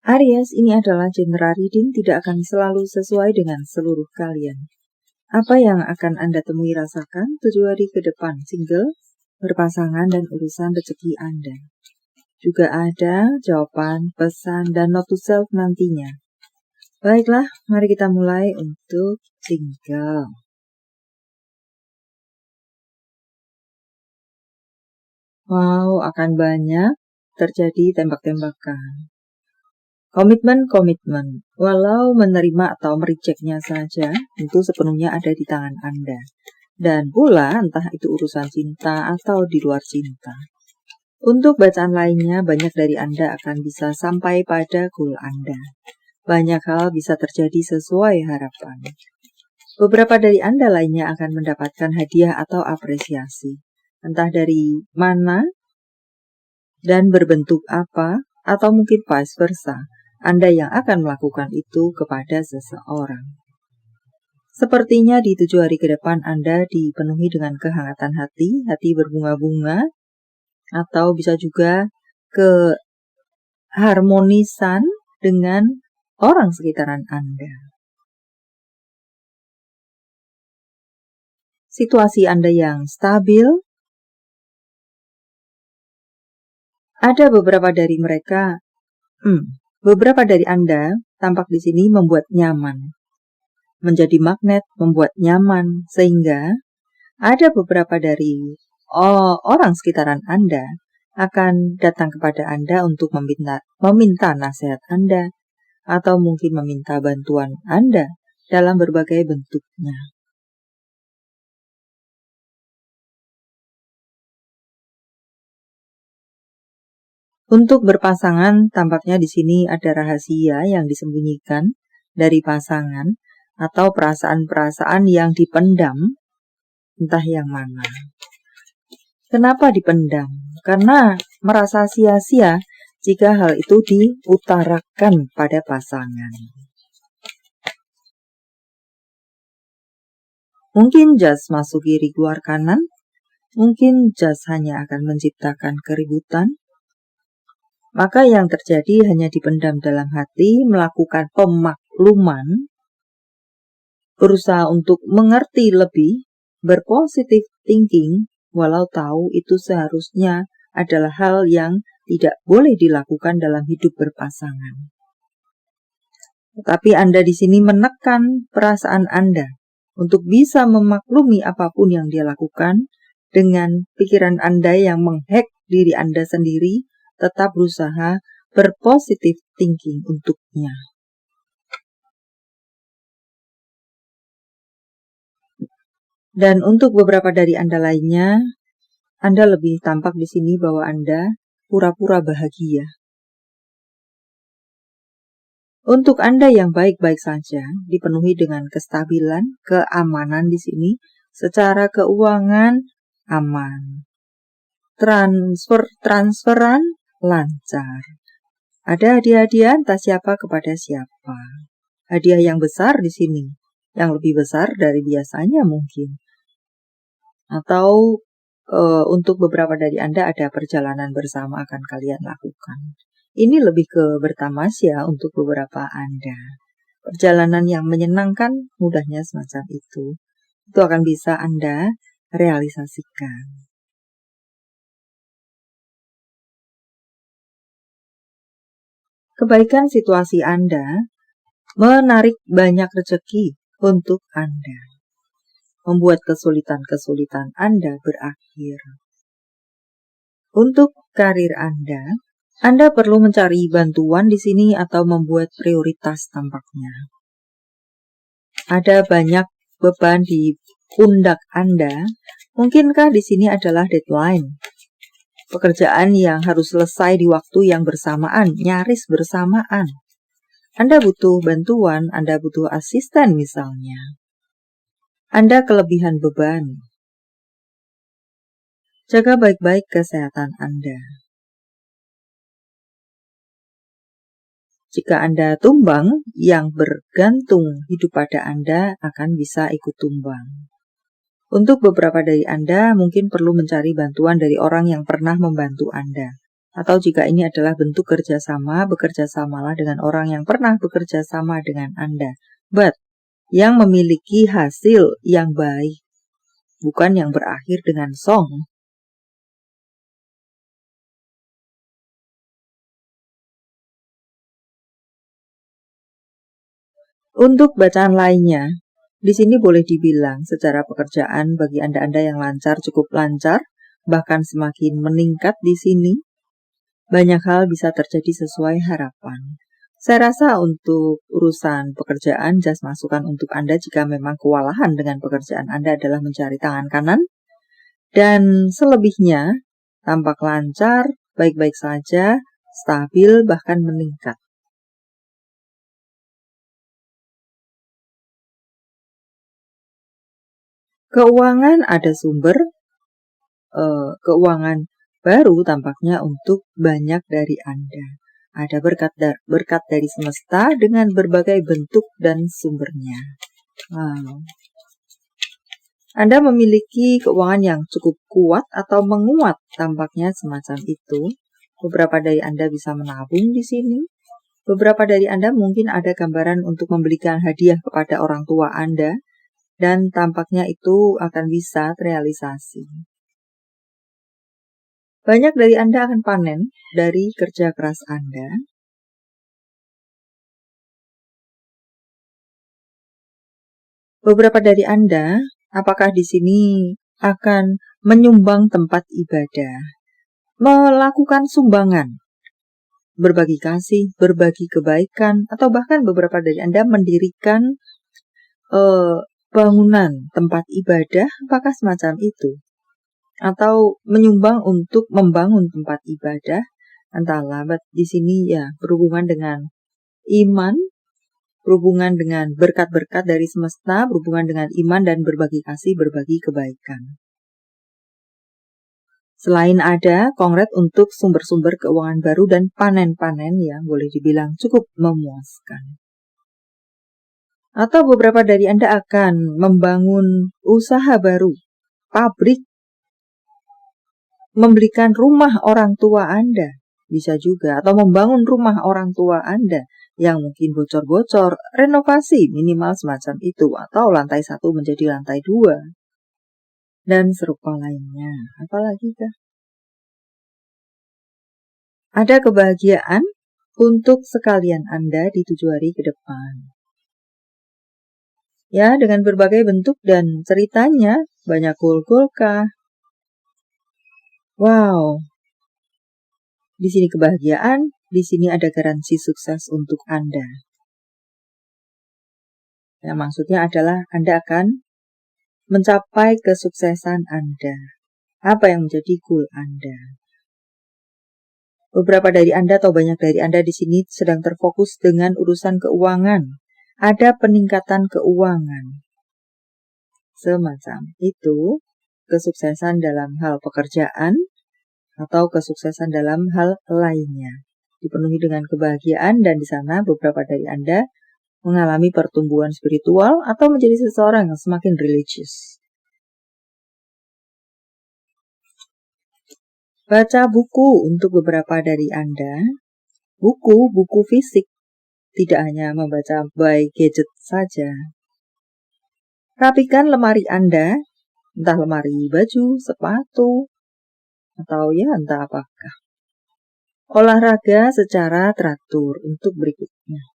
Aries, ini adalah general reading, tidak akan selalu sesuai dengan seluruh kalian. Apa yang akan Anda temui rasakan 7 hari ke depan, single, berpasangan, dan urusan rezeki Anda. Juga ada jawaban, pesan, dan note to self nantinya. Baiklah, mari kita mulai untuk single. Wow, akan banyak terjadi tembak-tembakan. Komitmen, walau menerima atau merejectnya saja, itu sepenuhnya ada di tangan Anda. Dan pula, entah itu urusan cinta atau di luar cinta. Untuk bacaan lainnya, banyak dari Anda akan bisa sampai pada goal Anda. Banyak hal bisa terjadi sesuai harapan. Beberapa dari Anda lainnya akan mendapatkan hadiah atau apresiasi. Entah dari mana dan berbentuk apa, atau mungkin vice versa. Anda yang akan melakukan itu kepada seseorang. Sepertinya di 7 hari ke depan Anda dipenuhi dengan kehangatan hati berbunga-bunga, atau bisa juga keharmonisan dengan orang sekitaran Anda. Situasi Anda yang stabil, ada beberapa dari mereka, beberapa dari Anda tampak di sini membuat nyaman. Menjadi magnet, membuat nyaman, sehingga ada beberapa dari orang sekitaran Anda akan datang kepada Anda untuk meminta nasihat Anda, atau mungkin meminta bantuan Anda dalam berbagai bentuknya. Untuk berpasangan, tampaknya di sini ada rahasia yang disembunyikan dari pasangan atau perasaan-perasaan yang dipendam, entah yang mana. Kenapa dipendam? Karena merasa sia-sia jika hal itu diutarakan pada pasangan. Mungkin jas masuk kiri keluar kanan, mungkin jas hanya akan menciptakan keributan. Maka yang terjadi hanya dipendam dalam hati, melakukan pemakluman, berusaha untuk mengerti lebih, berpositif thinking, walau tahu itu seharusnya adalah hal yang tidak boleh dilakukan dalam hidup berpasangan. Tetapi Anda di sini menekan perasaan Anda untuk bisa memaklumi apapun yang dia lakukan dengan pikiran Anda yang menghack diri Anda sendiri, tetap berusaha berpositif thinking untuknya. Dan untuk beberapa dari Anda lainnya, Anda lebih tampak di sini bahwa Anda pura-pura bahagia. Untuk Anda yang baik-baik saja, dipenuhi dengan kestabilan, keamanan di sini, secara keuangan aman. Transferan lancar. Ada hadiah-hadiah entah siapa kepada siapa. Hadiah yang besar di sini, yang lebih besar dari biasanya mungkin. Atau untuk beberapa dari Anda ada perjalanan bersama akan kalian lakukan. Ini lebih ke bertamasya untuk beberapa Anda. Perjalanan yang menyenangkan, mudahnya semacam itu. Itu akan bisa Anda realisasikan. Kebaikan situasi Anda menarik banyak rezeki untuk Anda. Membuat kesulitan-kesulitan Anda berakhir. Untuk karir Anda perlu mencari bantuan di sini atau membuat prioritas tampaknya. Ada banyak beban di pundak Anda. Mungkinkah di sini adalah deadline? Pekerjaan yang harus selesai di waktu yang bersamaan, nyaris bersamaan. Anda butuh bantuan, Anda butuh asisten misalnya. Anda kelebihan beban. Jaga baik-baik kesehatan Anda. Jika Anda tumbang, yang bergantung hidup pada Anda akan bisa ikut tumbang. Untuk beberapa dari Anda, mungkin perlu mencari bantuan dari orang yang pernah membantu Anda. Atau jika ini adalah bentuk kerjasama, bekerja samalah dengan orang yang pernah bekerja sama dengan Anda. But, yang memiliki hasil yang baik, bukan yang berakhir dengan song. Untuk bacaan lainnya, di sini boleh dibilang secara pekerjaan bagi Anda-Anda yang lancar cukup lancar, bahkan semakin meningkat di sini. Banyak hal bisa terjadi sesuai harapan. Saya rasa untuk urusan pekerjaan, just masukan untuk Anda jika memang kewalahan dengan pekerjaan Anda adalah mencari tangan kanan. Dan selebihnya, tampak lancar, baik-baik saja, stabil, bahkan meningkat. Keuangan ada sumber, keuangan baru tampaknya untuk banyak dari Anda. Ada berkat dari semesta dengan berbagai bentuk dan sumbernya. Wow. Anda memiliki keuangan yang cukup kuat atau menguat, tampaknya semacam itu. Beberapa dari Anda bisa menabung di sini. Beberapa dari Anda mungkin ada gambaran untuk membelikan hadiah kepada orang tua Anda, dan tampaknya itu akan bisa terrealisasi. Banyak dari Anda akan panen dari kerja keras Anda. Beberapa dari Anda, apakah di sini akan menyumbang tempat ibadah, melakukan sumbangan, berbagi kasih, berbagi kebaikan, atau bahkan beberapa dari Anda mendirikan bangunan tempat ibadah, apakah semacam itu? Atau menyumbang untuk membangun tempat ibadah, entahlah, di sini ya berhubungan dengan iman, berhubungan dengan berkat-berkat dari semesta, berhubungan dengan iman dan berbagi kasih, berbagi kebaikan. Selain ada kongres untuk sumber-sumber keuangan baru dan panen-panen yang boleh dibilang cukup memuaskan. Atau beberapa dari Anda akan membangun usaha baru, pabrik, membelikan rumah orang tua Anda, bisa juga, atau membangun rumah orang tua Anda yang mungkin bocor-bocor, renovasi minimal semacam itu, atau lantai 1 menjadi lantai 2, dan serupa lainnya. Apalagi kah? Ada kebahagiaan untuk sekalian Anda di 7 hari ke depan. Ya, dengan berbagai bentuk dan ceritanya, banyak goal-goal kah? Wow, di sini kebahagiaan, di sini ada garansi sukses untuk Anda. Ya, maksudnya adalah Anda akan mencapai kesuksesan Anda. Apa yang menjadi goal Anda? Beberapa dari Anda atau banyak dari Anda di sini sedang terfokus dengan urusan keuangan. Ada peningkatan keuangan. Semacam itu, kesuksesan dalam hal pekerjaan atau kesuksesan dalam hal lainnya. Dipenuhi dengan kebahagiaan dan di sana beberapa dari Anda mengalami pertumbuhan spiritual atau menjadi seseorang yang semakin religius. Baca buku untuk beberapa dari Anda. Buku fisik. Tidak hanya membaca by gadget saja. Rapikan lemari Anda, entah lemari baju, sepatu, atau ya entah apakah. Olahraga secara teratur untuk berikutnya.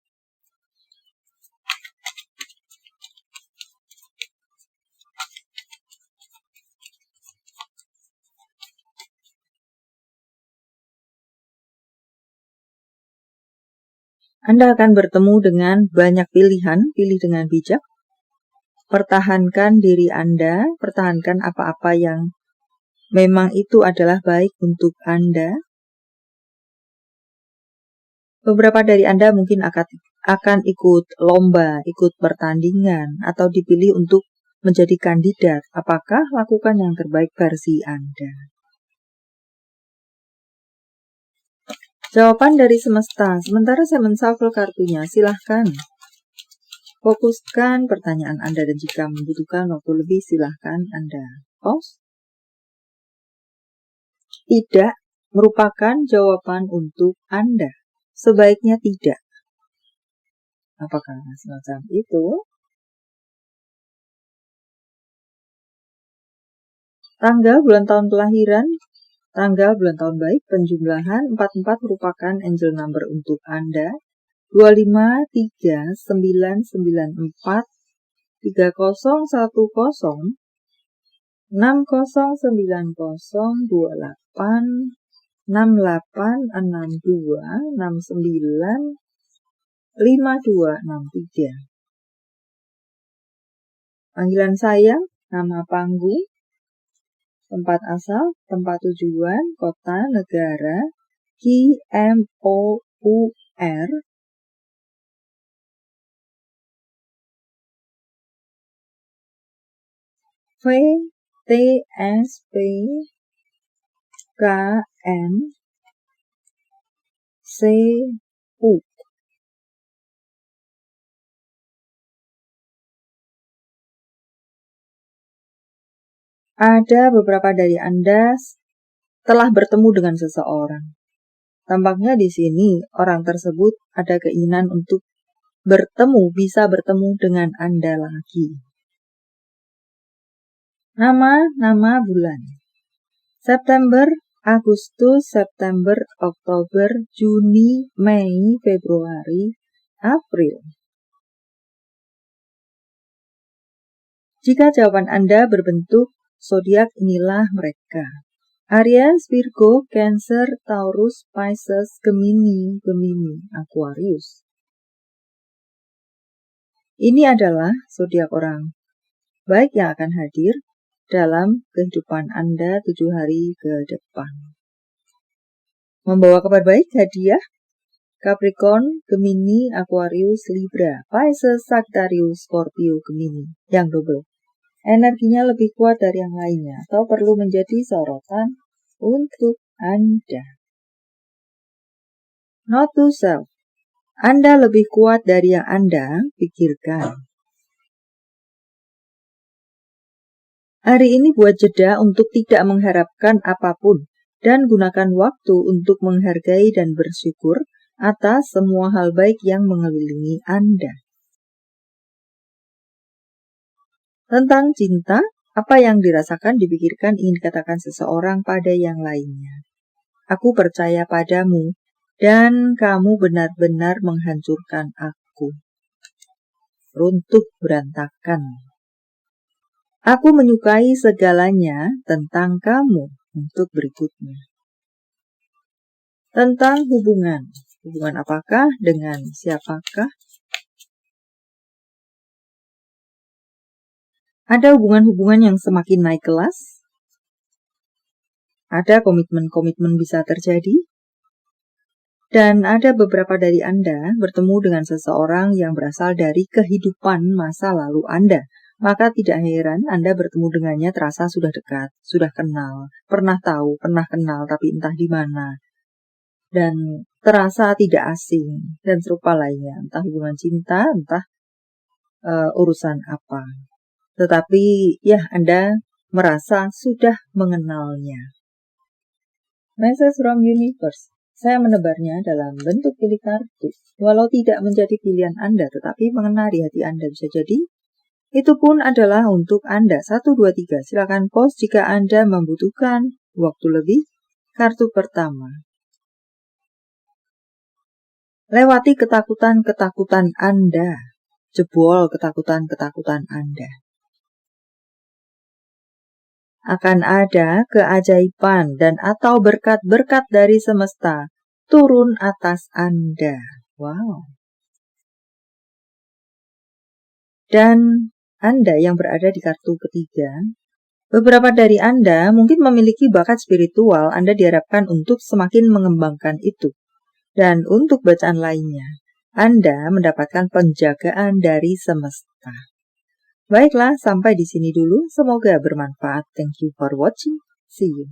Anda akan bertemu dengan banyak pilihan, pilih dengan bijak. Pertahankan diri Anda, pertahankan apa-apa yang memang itu adalah baik untuk Anda. Beberapa dari Anda mungkin akan ikut lomba, ikut pertandingan, atau dipilih untuk menjadi kandidat. Apakah lakukan yang terbaik versi Anda? Jawaban dari semesta. Sementara saya menshuffle kartunya, silahkan fokuskan pertanyaan Anda dan jika membutuhkan waktu lebih silahkan Anda pause. Tidak, merupakan jawaban untuk Anda. Sebaiknya tidak. Apakah semacam itu? Tanggal, bulan, tahun kelahiran. Tanggal, bulan, tahun baik, penjumlahan 44 merupakan angel number untuk Anda. 25, 3, 9, 9, 4, 30, 10, 60, 90, 28, 68, 62, 69, 52, 63. Panggilan sayang, nama panggung, tempat asal, tempat tujuan, kota, negara, KMOUR, VTSP, KN, CU. Ada beberapa dari Anda telah bertemu dengan seseorang. Tampaknya di sini orang tersebut ada keinginan untuk bisa bertemu dengan Anda lagi. Nama bulan. September, Agustus, September, Oktober, Juni, Mei, Februari, April. Jika jawaban Anda berbentuk zodiak, inilah mereka. Aries, Virgo, Cancer, Taurus, Pisces, Gemini, Aquarius. Ini adalah zodiak orang baik yang akan hadir dalam kehidupan Anda 7 hari ke depan. Membawa kabar baik, hadiah, Capricorn, Gemini, Aquarius, Libra, Pisces, Sagittarius, Scorpio, Gemini, yang double. Energinya lebih kuat dari yang lainnya atau perlu menjadi sorotan untuk Anda. Note to self. Anda lebih kuat dari yang Anda pikirkan. Hari ini buat jeda untuk tidak mengharapkan apapun dan gunakan waktu untuk menghargai dan bersyukur atas semua hal baik yang mengelilingi Anda. Tentang cinta, apa yang dirasakan, dipikirkan, ingin dikatakan seseorang pada yang lainnya. Aku percaya padamu dan kamu benar-benar menghancurkan aku. Runtuh berantakan. Aku menyukai segalanya tentang kamu. Untuk berikutnya. Tentang hubungan. Hubungan apakah? Dengan siapakah? Ada hubungan-hubungan yang semakin naik kelas. Ada komitmen-komitmen bisa terjadi. Dan ada beberapa dari Anda bertemu dengan seseorang yang berasal dari kehidupan masa lalu Anda. Maka tidak heran Anda bertemu dengannya terasa sudah dekat, sudah kenal, pernah tahu, pernah kenal, tapi entah di mana. Dan terasa tidak asing, dan serupa lainnya. Entah hubungan cinta, entah urusan apa. Tetapi ya Anda merasa sudah mengenalnya. Message from Universe. Saya menebarnya dalam bentuk pilih kartu. Walau tidak menjadi pilihan Anda, tetapi mengenali hati Anda bisa jadi. Itu pun adalah untuk Anda. 1, 2, 3. Silakan post jika Anda membutuhkan waktu lebih. Kartu pertama. Lewati ketakutan-ketakutan Anda. Jebol ketakutan-ketakutan Anda. Akan ada keajaiban dan atau berkat-berkat dari semesta turun atas Anda. Wow. Dan Anda yang berada di kartu ketiga, beberapa dari Anda mungkin memiliki bakat spiritual. Anda diharapkan untuk semakin mengembangkan itu. Dan untuk bacaan lainnya, Anda mendapatkan penjagaan dari semesta. Baiklah, sampai di sini dulu. Semoga bermanfaat. Thank you for watching. See you.